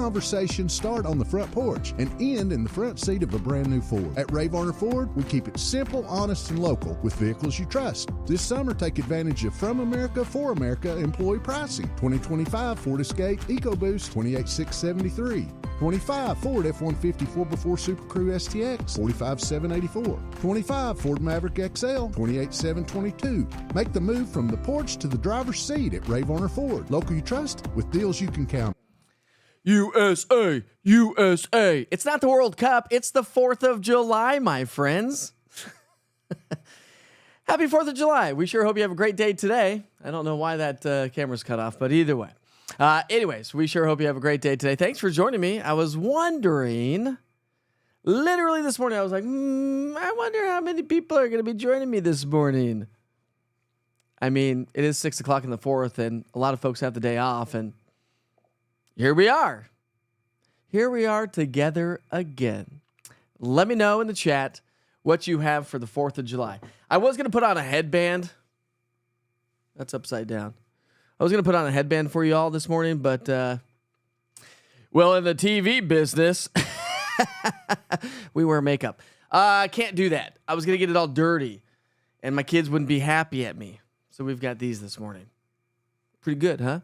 conversations start on the front porch and end in the front seat of a brand new Ford. At Ray Varner Ford, we keep it simple, honest, and local with vehicles you trust. This summer, take advantage of From America for America employee pricing. 2025 Ford Escape EcoBoost, $28,673. 25 Ford F-150 4x4 Super Crew STX, $45,784. 25 Ford Maverick XL, $28,722. Make the move from the porch to the driver's seat at Ray Varner Ford. Local you trust with deals you can count. USA, USA. It's not the World Cup. It's the 4th of July, my friends. Happy 4th of July. We sure hope you have a great day today. I don't know why that camera's cut off, but either way. Anyways, we sure hope you have a great day today. Thanks for joining me. I was wondering, literally this morning, I was like, I wonder how many people are going to be joining me this morning. I mean, it is 6 o'clock in the 4th, and a lot of folks have the day off, and here we are. Here we are together again. Let me know in the chat what you have for the 4th of July. I was going to put on a headband. That's upside down. I was going to put on a headband for you all this morning, but, well, in the TV business, we wear makeup. I can't do that. I was going to get it all dirty, and my kids wouldn't be happy at me. So we've got these this morning. Pretty good, huh?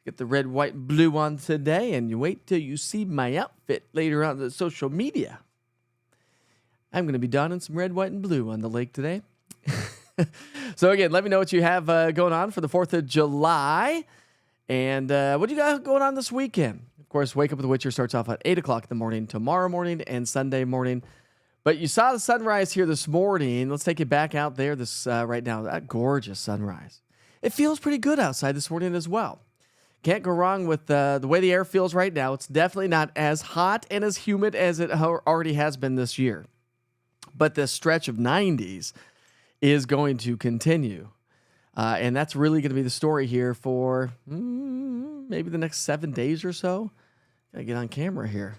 Get the red, white, blue on today, and you wait till you see my outfit later on the social media. I'm going to be donning some red, white, and blue on the lake today. So again, let me know what you have going on for the 4th of July. And what do you got going on this weekend? Of course, Wake Up with the Witcher starts off at 8 o'clock in the morning, tomorrow morning and Sunday morning. But you saw the sunrise here this morning. Let's take you back out there this right now. That gorgeous sunrise. It feels pretty good outside this morning as well. Can't go wrong with the way the air feels right now. It's definitely not as hot and as humid as it already has been this year. But this stretch of 90s is going to continue. And that's really going to be the story here for maybe the next 7 days or so. Gotta get on camera here.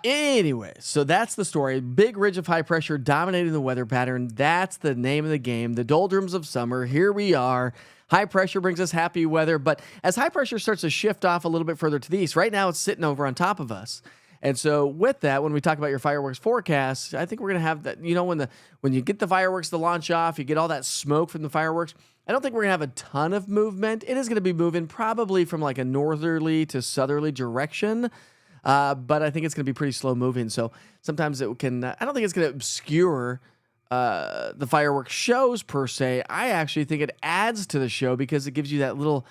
Anyway, so that's the story. Big ridge of high pressure dominating the weather pattern. That's the name of the game. The doldrums of summer. Here we are. High pressure brings us happy weather, but as high pressure starts to shift off a little bit further to the east, right now it's sitting over on top of us. And so with that, when we talk about your fireworks forecast, I think we're going to have that, you know, when you get the fireworks to launch off, you get all that smoke from the fireworks. I don't think we're going to have a ton of movement. It is going to be moving probably from like a northerly to southerly direction. But I think it's going to be pretty slow moving. So sometimes it can, I don't think it's going to obscure the fireworks shows per se. I actually think it adds to the show because it gives you that little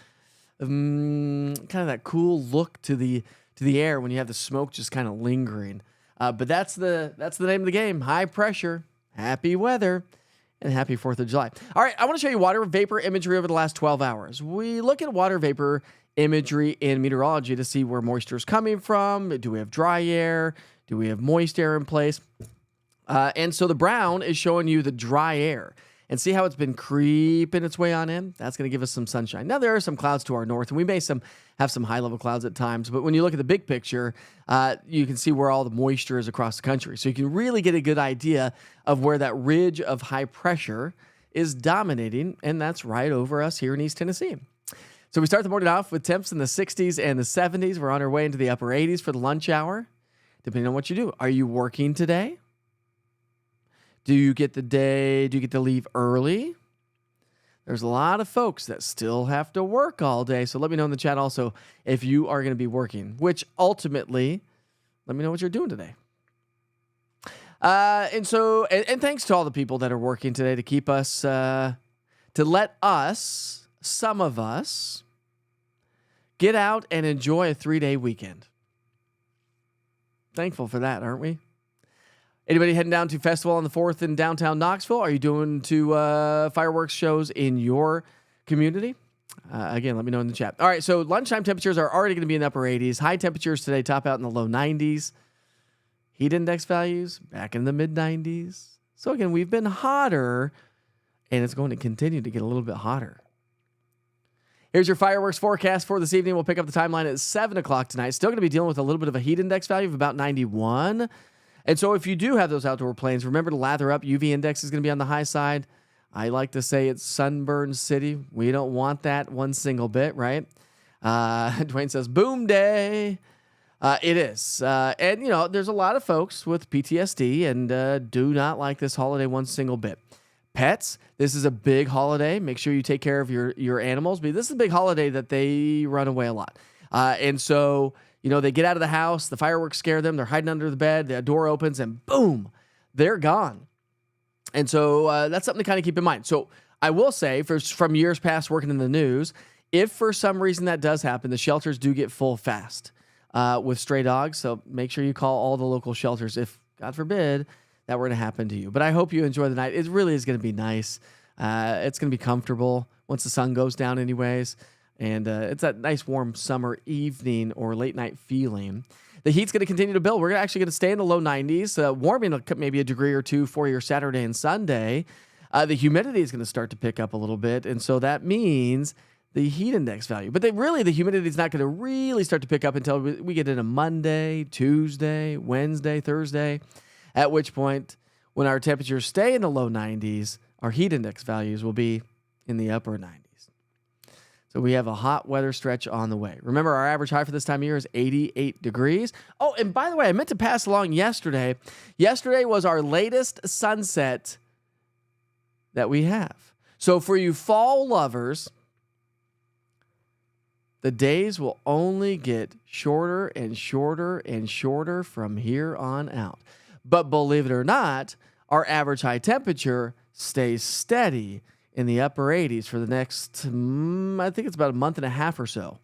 kind of that cool look to the air when you have the smoke just kind of lingering. But that's the name of the game. High pressure, happy weather, and happy 4th of July. All right, I want to show you water vapor imagery over the last 12 hours. We look at water vapor imagery in meteorology to see where moisture is coming from. Do we have dry air? Do we have moist air in place? And so the brown is showing you the dry air. And see how it's been creeping its way on in? That's going to give us some sunshine. Now, there are some clouds to our north, and we may have some high-level clouds at times. But when you look at the big picture, you can see where all the moisture is across the country. So you can really get a good idea of where that ridge of high pressure is dominating, and that's right over us here in East Tennessee. So we start the morning off with temps in the 60s and the 70s. We're on our way into the upper 80s for the lunch hour, depending on what you do. Are you working today? Do you get to leave early? There's a lot of folks that still have to work all day. So let me know in the chat also if you are going to be working, which ultimately, let me know what you're doing today. And thanks to all the people that are working today to keep us, to let us, some of us, get out and enjoy a 3-day weekend. Thankful for that, aren't we? Anybody heading down to festival on the 4th in downtown Knoxville? Are you doing fireworks shows in your community? Again, let me know in the chat. All right, so lunchtime temperatures are already going to be in the upper 80s. High temperatures today top out in the low 90s. Heat index values back in the mid 90s. So again, we've been hotter, and it's going to continue to get a little bit hotter. Here's your fireworks forecast for this evening. We'll pick up the timeline at 7 o'clock tonight. Still going to be dealing with a little bit of a heat index value of about 91. And so if you do have those outdoor planes, remember to lather up. UV index is going to be on the high side. I like to say it's sunburn city. We don't want that one single bit, right? Dwayne says, boom day. It is. And, there's a lot of folks with PTSD and do not like this holiday one single bit. Pets, this is a big holiday. Make sure you take care of your animals. But this is a big holiday that they run away a lot. And so, they get out of the house, the fireworks scare them, they're hiding under the bed, the door opens, and boom, they're gone. And so that's something to kind of keep in mind. So I will say, from years past working in the news, if for some reason that does happen, the shelters do get full fast with stray dogs. So make sure you call all the local shelters if, God forbid, that were to happen to you. But I hope you enjoy the night. It really is going to be nice. It's going to be comfortable once the sun goes down anyways. And it's that nice warm summer evening or late night feeling. The heat's going to continue to build. We're actually going to stay in the low 90s, warming maybe a degree or two for your Saturday and Sunday. The humidity is going to start to pick up a little bit. And so that means the heat index value. But the humidity is not going to really start to pick up until we get into Monday, Tuesday, Wednesday, Thursday, at which point when our temperatures stay in the low 90s, our heat index values will be in the upper 90s. So we have a hot weather stretch on the way. Remember, our average high for this time of year is 88 degrees. Oh, and by the way, I meant to pass along yesterday. Yesterday was our latest sunset that we have. So for you fall lovers, the days will only get shorter and shorter and shorter from here on out. But believe it or not, our average high temperature stays steady in the upper 80s for the next, I think it's about a month and a half or so.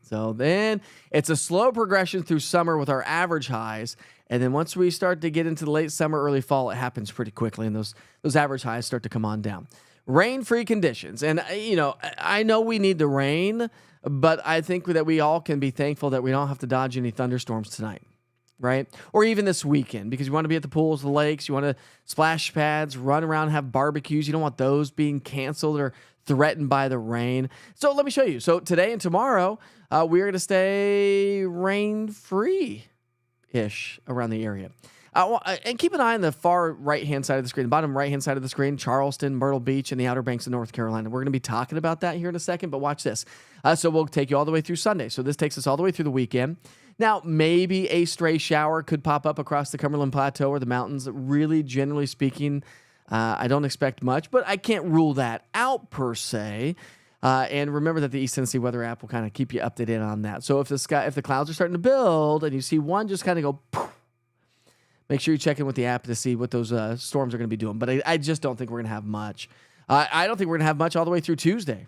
So then it's a slow progression through summer with our average highs. And then once we start to get into the late summer, early fall, it happens pretty quickly. And those average highs start to come on down. Rain-free conditions. And, I know we need the rain, but I think that we all can be thankful that we don't have to dodge any thunderstorms tonight. Right? Or even this weekend, because you want to be at the pools, the lakes, you want to splash pads, run around, have barbecues. You don't want those being canceled or threatened by the rain. So let me show you. So today and tomorrow, we're going to stay rain-free-ish around the area. And keep an eye on the far right-hand side of the screen, the bottom right-hand side of the screen, Charleston, Myrtle Beach, and the Outer Banks of North Carolina. We're going to be talking about that here in a second, but watch this. So we'll take you all the way through Sunday. So this takes us all the way through the weekend. Now, maybe a stray shower could pop up across the Cumberland Plateau or the mountains. Really, generally speaking, I don't expect much, but I can't rule that out per se. And remember that the East Tennessee Weather app will kind of keep you updated on that. So if the clouds are starting to build and you see one just kind of go poof, make sure you check in with the app to see what those storms are going to be doing. But I just don't think we're going to have much. I don't think we're going to have much all the way through Tuesday.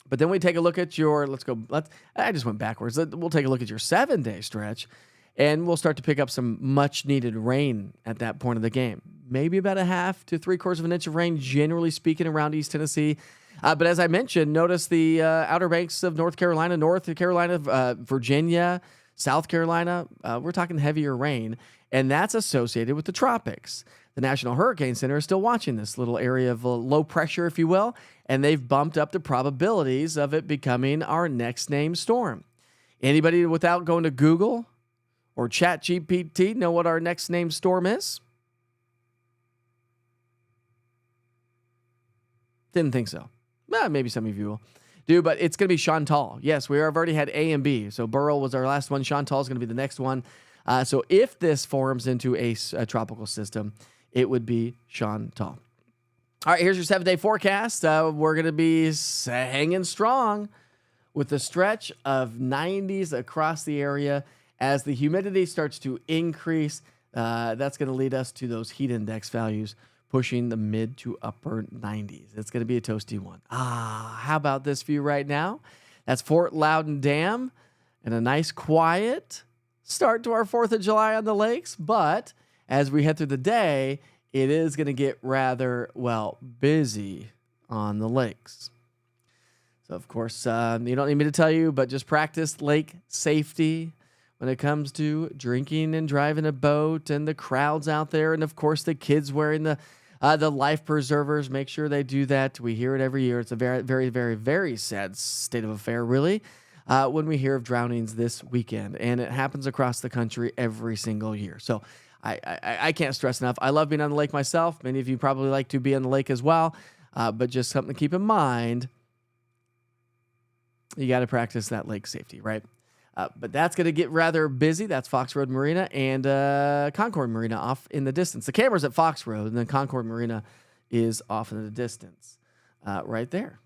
But then we take a look at I just went backwards. We'll take a look at your 7-day stretch, and we'll start to pick up some much-needed rain at that point of the game. Maybe about a half to 3/4 of an inch of rain, generally speaking, around East Tennessee. But as I mentioned, notice the Outer Banks of North Carolina, North Carolina, Virginia, South Carolina. We're talking heavier rain, and that's associated with the tropics. The National Hurricane Center is still watching this little area of low pressure, if you will, and they've bumped up the probabilities of it becoming our next named storm. Anybody without going to Google or ChatGPT know what our next named storm is? Didn't think so. Well, maybe some of you do, but it's going to be Chantal. Yes, we have already had A and B. So Burrell was our last one. Chantal is going to be the next one. So if this forms into a tropical system, it would be Chantal. All right, here's your 7-day forecast. We're going to be hanging strong with the stretch of 90s across the area. As the humidity starts to increase, that's going to lead us to those heat index values pushing the mid to upper 90s. It's going to be a toasty one. How about this view right now? That's Fort Loudon Dam and a nice quiet start to our 4th of July on the lakes. But as we head through the day, it is going to get rather, busy on the lakes. So, of course, you don't need me to tell you, but just practice lake safety when it comes to drinking and driving a boat and the crowds out there. And, of course, the kids wearing the life preservers. Make sure they do that. We hear it every year. It's a very, very, very, very sad state of affair, really, when we hear of drownings this weekend. And it happens across the country every single year. So I can't stress enough. I love being on the lake myself. Many of you probably like to be on the lake as well. But just something to keep in mind, you got to practice that lake safety, right? But that's going to get rather busy. That's Fox Road Marina and Concord Marina off in the distance. The camera's at Fox Road, and then Concord Marina is off in the distance right there.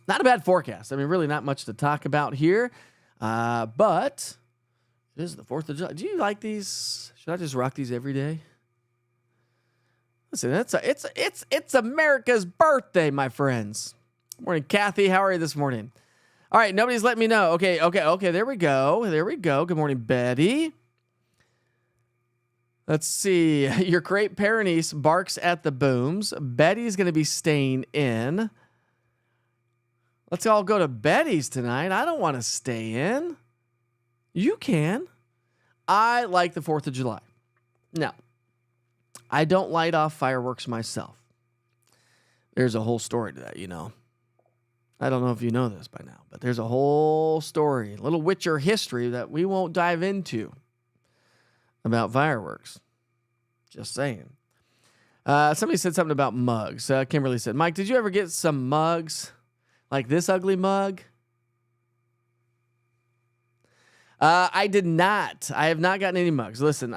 Not a bad forecast. I mean, really not much to talk about here, but it is the 4th of July. Do you like these? Should I just rock these every day? Listen, it's America's birthday, my friends. Morning, Kathy. How are you this morning? All right, nobody's letting me know. Okay. There we go. Good morning, Betty. Let's see. Your great Pyrenees barks at the booms. Betty's going to be staying in. Let's all go to Betty's tonight. I don't want to stay in. You can. I like the 4th of July. Now, I don't light off fireworks myself. There's a whole story to that, you know. I don't know if you know this by now, but there's a whole story, a little Witcher history that we won't dive into about fireworks. Just saying. Somebody said something about mugs. Kimberly said, Mike, did you ever get some mugs like this ugly mug? I did not. I have not gotten any mugs. Listen,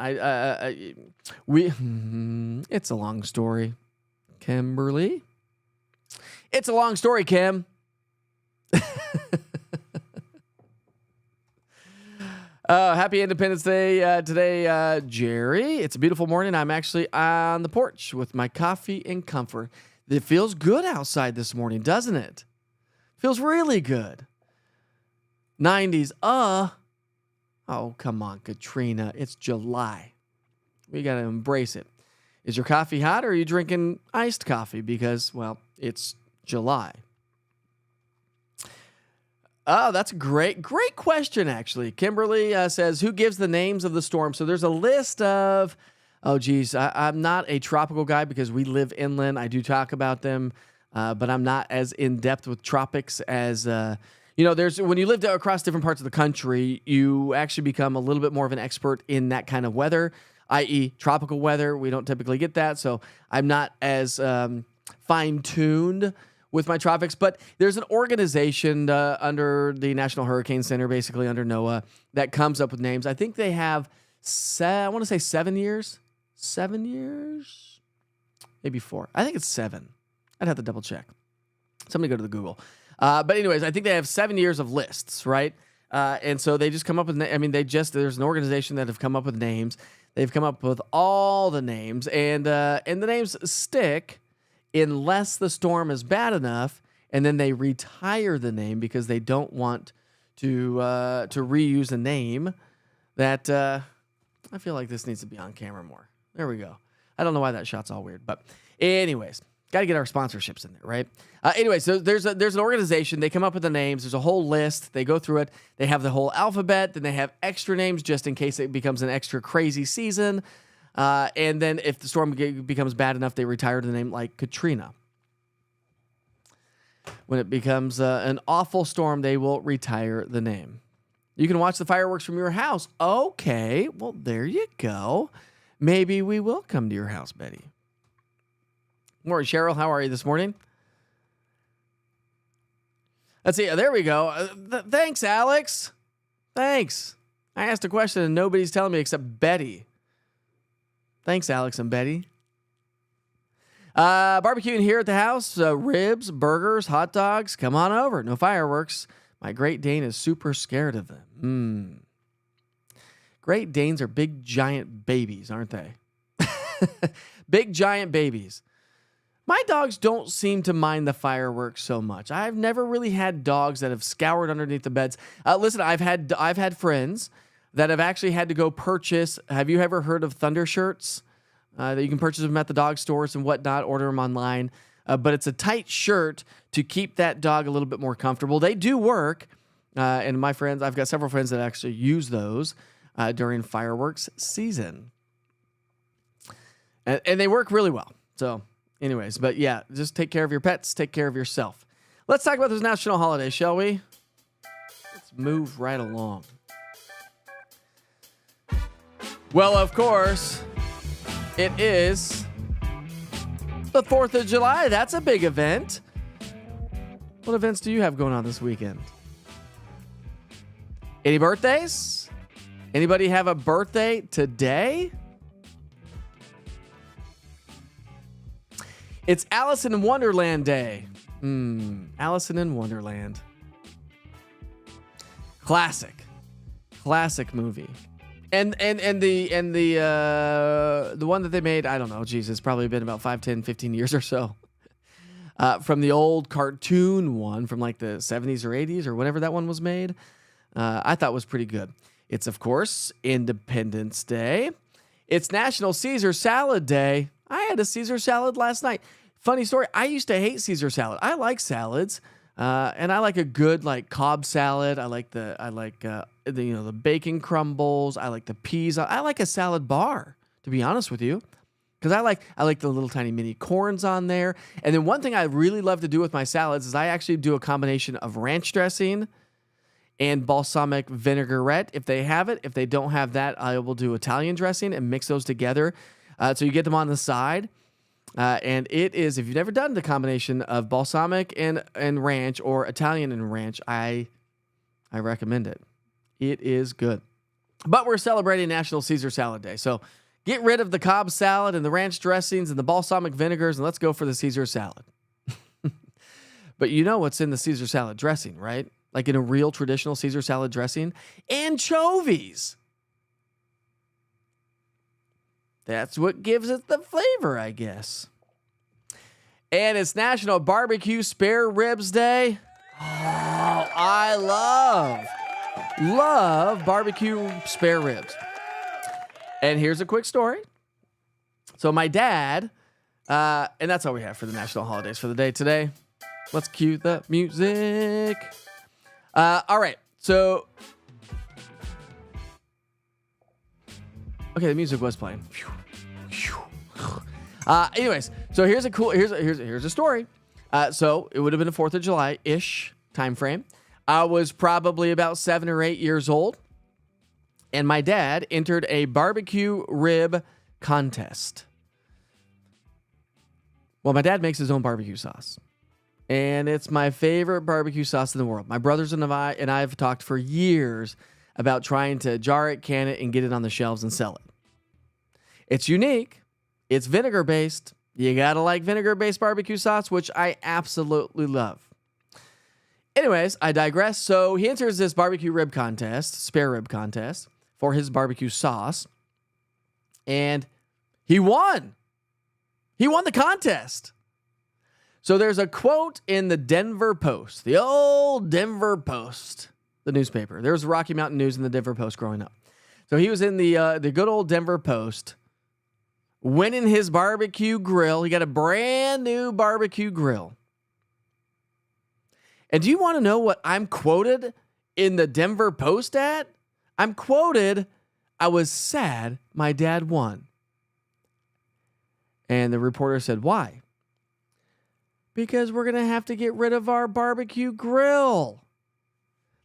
it's a long story, Kimberly. It's a long story, Kim. Happy Independence Day today, Jerry. It's a beautiful morning. I'm actually on the porch with my coffee and comfort. It feels good outside this morning, doesn't it? Feels really good. 90s. Oh, come on, Katrina. It's July. We got to embrace it. Is your coffee hot or are you drinking iced coffee? Because, well, it's July. Oh, that's a great question, actually. Kimberly says, who gives the names of the storm? So there's a list of, I'm not a tropical guy because we live inland. I do talk about them, but I'm not as in-depth with tropics as, when you live across different parts of the country, you actually become a little bit more of an expert in that kind of weather, i.e. tropical weather. We don't typically get that, so I'm not as fine-tuned with my tropics, but there's an organization under the National Hurricane Center, basically under NOAA, that comes up with names. I think they have, I want to say 7 years. 7 years? Maybe 4. I think it's 7. I'd have to double check. Somebody go to the Google. But anyways, I think they have 7 years of lists, right? And so they just come up with, there's an organization that have come up with names. They've come up with all the names, and the names stick unless the storm is bad enough, and then they retire the name because they don't want to reuse a name that I feel like this needs to be on camera more. There we go. I don't know why that shot's all weird, but anyways, got to get our sponsorships in there, right? Anyways, so there's an organization. They come up with the names. There's a whole list. They go through it. They have the whole alphabet. Then they have extra names just in case it becomes an extra crazy season. And then if the storm becomes bad enough, they retire the name like Katrina. When it becomes an awful storm, they will retire the name. You can watch the fireworks from your house. Okay, well, there you go. Maybe we will come to your house, Betty. Morning, Cheryl. How are you this morning? Let's see. There we go. Thanks, Alex. Thanks. I asked a question and nobody's telling me except Betty. Thanks, Alex and Betty. Barbecuing here at the house. Ribs, burgers, hot dogs. Come on over. No fireworks. My Great Dane is super scared of them. Great Danes are big, giant babies, aren't they? Big, giant babies. My dogs don't seem to mind the fireworks so much. I've never really had dogs that have scoured underneath the beds. Listen, I've had friends that have actually had to go purchase. Have you ever heard of Thunder shirts? That you can purchase them at the dog stores and whatnot, order them online. But it's a tight shirt to keep that dog a little bit more comfortable. They do work. And my friends, I've got several friends that actually use those during fireworks season. And they work really well. So anyways, but yeah, just take care of your pets, take care of yourself. Let's talk about this national holiday, shall we? Let's move right along. Well, of course, it is the 4th of July. That's a big event. What events do you have going on this weekend? Any birthdays? Anybody have a birthday today? It's Alice in Wonderland Day. Alice in Wonderland. Classic movie. And the one that they made, I don't know, geez, it's probably been about 5, 10, 15 years or so. From the old cartoon one from like the 70s or 80s or whenever that one was made. I thought was pretty good. It's, of course, Independence Day. It's National Caesar Salad Day. I had a Caesar salad last night. Funny story. I used to hate Caesar salad. I like salads, and I like a good like Cobb salad. I like the bacon crumbles. I like the peas. I like a salad bar, to be honest with you, because I like the little tiny mini corns on there. And then one thing I really love to do with my salads is I actually do a combination of ranch dressing and balsamic vinaigrette if they have it. If they don't have that, I will do Italian dressing and mix those together. So you get them on the side. And it is, if you've never done the combination of balsamic and ranch or Italian and ranch, I recommend it. It is good. But we're celebrating National Caesar Salad Day. So get rid of the Cobb salad and the ranch dressings and the balsamic vinegars, and let's go for the Caesar salad. But you know what's in the Caesar salad dressing, right? Like in a real traditional Caesar salad dressing? Anchovies. That's what gives it the flavor, I guess. And it's National Barbecue Spare Ribs Day. Oh, I love barbecue spare ribs. And here's a quick story. So my dad, and that's all we have for the national holidays for the day today. Let's cue the music. All right, so... Okay, the music was playing. Anyways, so here's a story. So it would have been the 4th of July-ish time frame. I was probably about 7 or 8 years old, and my dad entered a barbecue rib contest. Well, my dad makes his own barbecue sauce, and it's my favorite barbecue sauce in the world. My brothers and I have talked for years about trying to jar it, can it, and get it on the shelves and sell it. It's unique. It's vinegar-based. You gotta like vinegar-based barbecue sauce, which I absolutely love. Anyways, I digress. So he enters this barbecue rib contest, spare rib contest, for his barbecue sauce, and he won. He won the contest. So there's a quote in the Denver Post, the old Denver Post, the newspaper. There was Rocky Mountain News in the Denver Post growing up. So he was in the good old Denver Post, winning his barbecue grill. He got a brand new barbecue grill. And do you want to know what I'm quoted in the Denver Post at? I'm quoted, "I was sad my dad won." And the reporter said, "Why?" "Because we're going to have to get rid of our barbecue grill."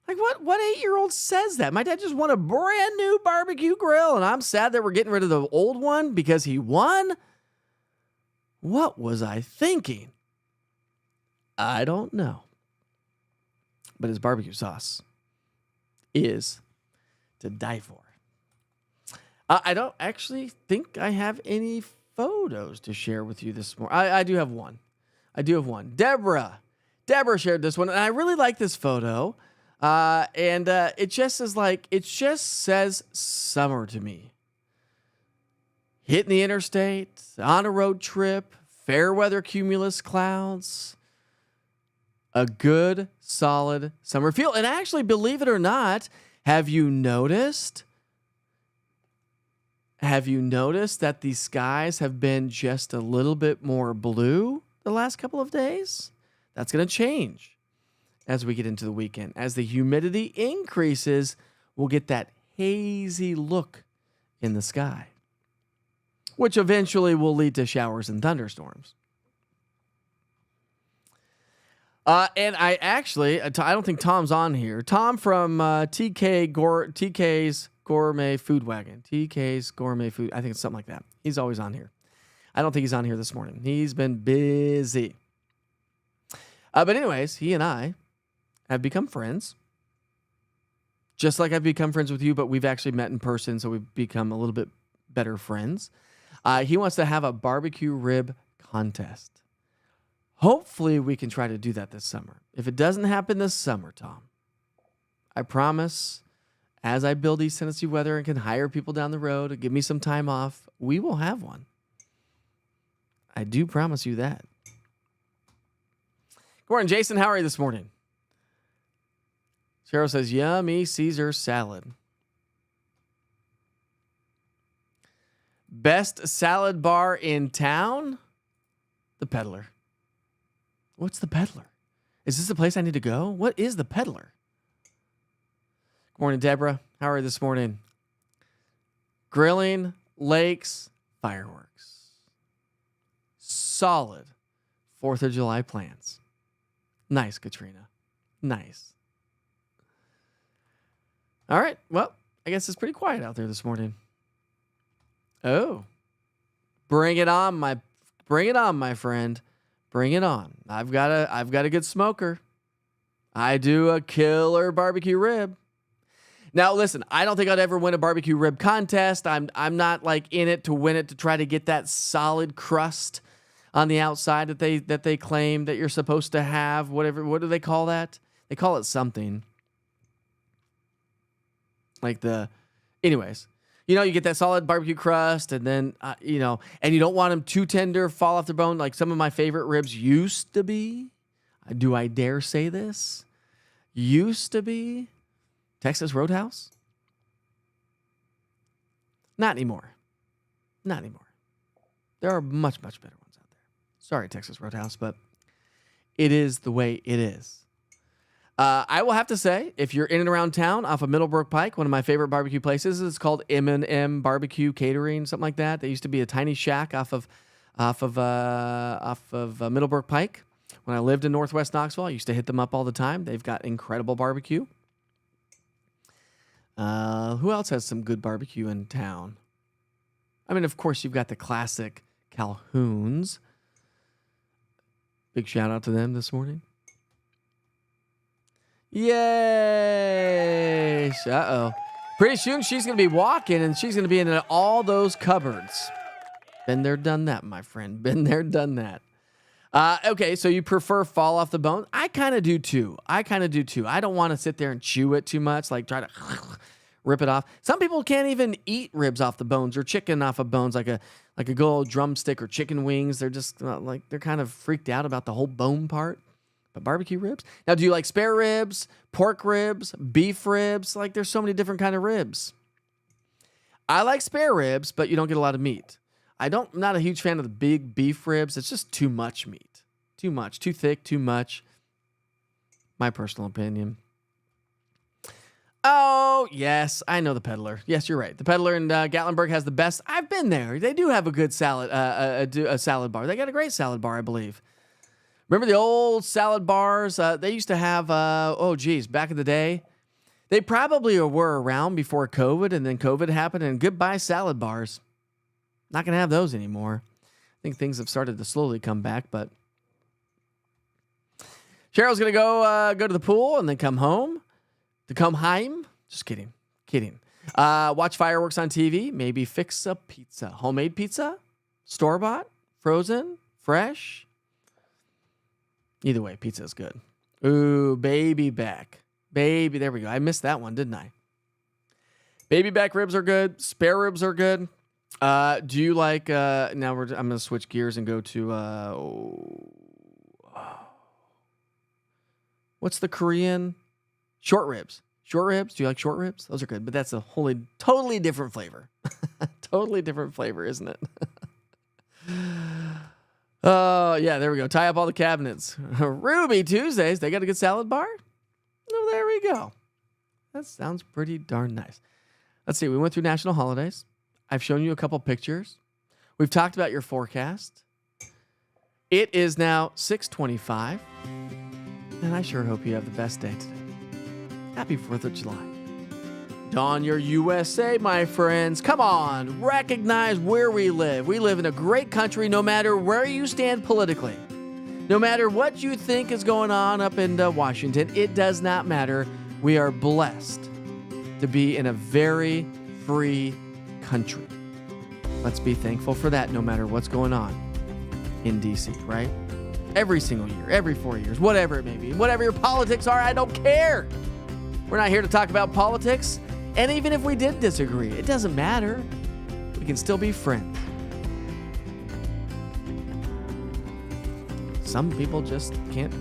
Like, what 8-year-old says that? My dad just won a brand new barbecue grill, and I'm sad that we're getting rid of the old one because he won? What was I thinking? I don't know. But his barbecue sauce is to die for. I don't actually think I have any photos to share with you this morning. I do have one. Deborah shared this one, and I really like this photo. It just says summer to me. Hitting the interstate, on a road trip, fair weather cumulus clouds, a good, solid summer feel. And actually, believe it or not, have you noticed that the skies have been just a little bit more blue the last couple of days? That's going to change as we get into the weekend. As the humidity increases, we'll get that hazy look in the sky, which eventually will lead to showers and thunderstorms. And I don't think Tom's on here. Tom from TK's Gourmet Food Wagon. TK's Gourmet Food. I think it's something like that. He's always on here. I don't think he's on here this morning. He's been busy. But anyways, he and I have become friends. just like I've become friends with you, but we've actually met in person, so we've become a little bit better friends. He wants to have a barbecue rib contest. Hopefully, we can try to do that this summer. If it doesn't happen this summer, Tom, I promise, as I build East Tennessee weather and can hire people down the road and give me some time off, we will have one. I do promise you that. Good morning, Jason. How are you this morning? Cheryl says, yummy Caesar salad. Best salad bar in town? The Peddler. What's the Peddler? Is this the place I need to go? What is the Peddler? Good morning, Deborah. How are you this morning? Grilling, lakes, fireworks. Solid 4th of July plans. Nice, Katrina. Nice. All right. Well, I guess it's pretty quiet out there this morning. Oh. Bring it on, my friend. Bring it on. I've got a good smoker. I do a killer barbecue rib. Now, listen, I don't think I'd ever win a barbecue rib contest. I'm not like in it to win it to try to get that solid crust on the outside that they claim that you're supposed to have. Whatever. What do they call that? They call it something. Anyways, you get that solid barbecue crust, and then, and you don't want them too tender, fall off the bone, like some of my favorite ribs used to be. Do I dare say this? Used to be Texas Roadhouse. Not anymore. Not anymore. There are much, much better ones out there. Sorry, Texas Roadhouse, but it is the way it is. I will have to say, if you're in and around town off of Middlebrook Pike, one of my favorite barbecue places is called M&M Barbecue Catering, something like that. They used to be a tiny shack off of Middlebrook Pike. When I lived in Northwest Knoxville, I used to hit them up all the time. They've got incredible barbecue. Who else has some good barbecue in town? I mean, of course, you've got the classic Calhoun's. Big shout out to them this morning. Yay! Uh-oh. Pretty soon she's going to be walking and she's going to be in all those cupboards. Been there, done that, my friend. Been there, done that. Okay, so you prefer fall off the bone? I kind of do too. I don't want to sit there and chew it too much, like try to rip it off. Some people can't even eat ribs off the bones or chicken off of bones, like a good old drumstick or chicken wings. They're just they're kind of freaked out about the whole bone part. But barbecue ribs? Now, do you like spare ribs, pork ribs, beef ribs? Like, there's so many different kind of ribs. I like spare ribs, but you don't get a lot of meat. I'm not a huge fan of the big beef ribs. It's just too much meat. Too much. Too thick, too much. My personal opinion. Oh, yes. I know the Peddler. Yes, you're right. The Peddler in Gatlinburg has the best. I've been there. They do have a good salad, a salad bar. They got a great salad bar, I believe. Remember the old salad bars? They used to have, back in the day. They probably were around before COVID, and then COVID happened, and goodbye salad bars. Not going to have those anymore. I think things have started to slowly come back, but Cheryl's going to go to the pool and then come home. To come heim. Just kidding. Watch fireworks on TV. Maybe fix a pizza. Homemade pizza? Store-bought? Frozen? Fresh? Either way, pizza is good. Ooh, baby back. There we go. I missed that one, didn't I? Baby back ribs are good. Spare ribs are good. Do you like, I'm going to switch gears and go to, what's the Korean? Short ribs. Short ribs? Do you like short ribs? Those are good, but that's a totally different flavor. Totally different flavor, isn't it? Oh, yeah, there we go. Tie up all the cabinets. Ruby Tuesdays, they got a good salad bar? Oh, there we go. That sounds pretty darn nice. Let's see, we went through national holidays. I've shown you a couple pictures. We've talked about your forecast. It is now 6:25, and I sure hope you have the best day today. Happy 4th of July. Dawn your USA, my friends. Come on, recognize where we live. We live in a great country no matter where you stand politically. No matter what you think is going on up in Washington, it does not matter. We are blessed to be in a very free country. Let's be thankful for that no matter what's going on in D.C., right? Every single year, every 4 years, whatever it may be, whatever your politics are, I don't care. We're not here to talk about politics. And even if we did disagree, it doesn't matter. We can still be friends. Some people just can't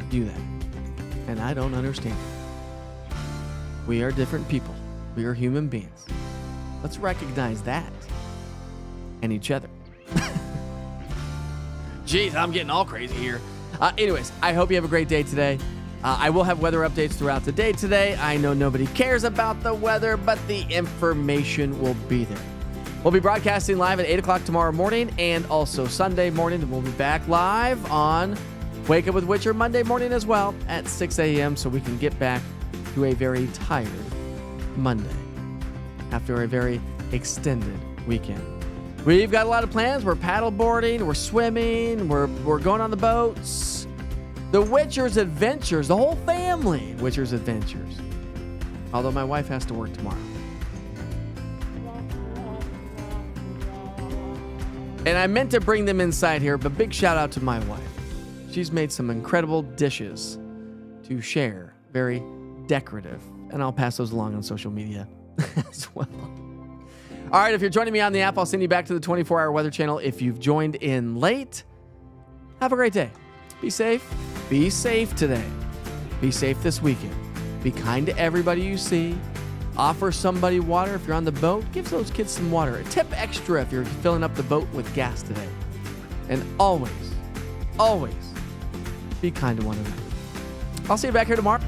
do that. And I don't understand. We are different people. We are human beings. Let's recognize that. And each other. Jeez, I'm getting all crazy here. Anyways, I hope you have a great day today. I will have weather updates throughout the day today. I know nobody cares about the weather, but the information will be there. We'll be broadcasting live at 8 o'clock tomorrow morning and also Sunday morning. And we'll be back live on Wake Up with Witcher Monday morning as well at 6 a.m. so we can get back to a very tired Monday after a very extended weekend. We've got a lot of plans. We're paddleboarding, we're swimming, we're going on the boats. The Witcher's Adventures, the whole family, Witcher's Adventures. Although my wife has to work tomorrow. And I meant to bring them inside here, but big shout out to my wife. She's made some incredible dishes to share. Very decorative. And I'll pass those along on social media as well. All right, if you're joining me on the app, I'll send you back to the 24-hour weather channel. If you've joined in late, have a great day. Be safe. Be safe today. Be safe this weekend. Be kind to everybody you see. Offer somebody water if you're on the boat. Give those kids some water. Tip extra if you're filling up the boat with gas today. And always, always be kind to one another. I'll see you back here tomorrow.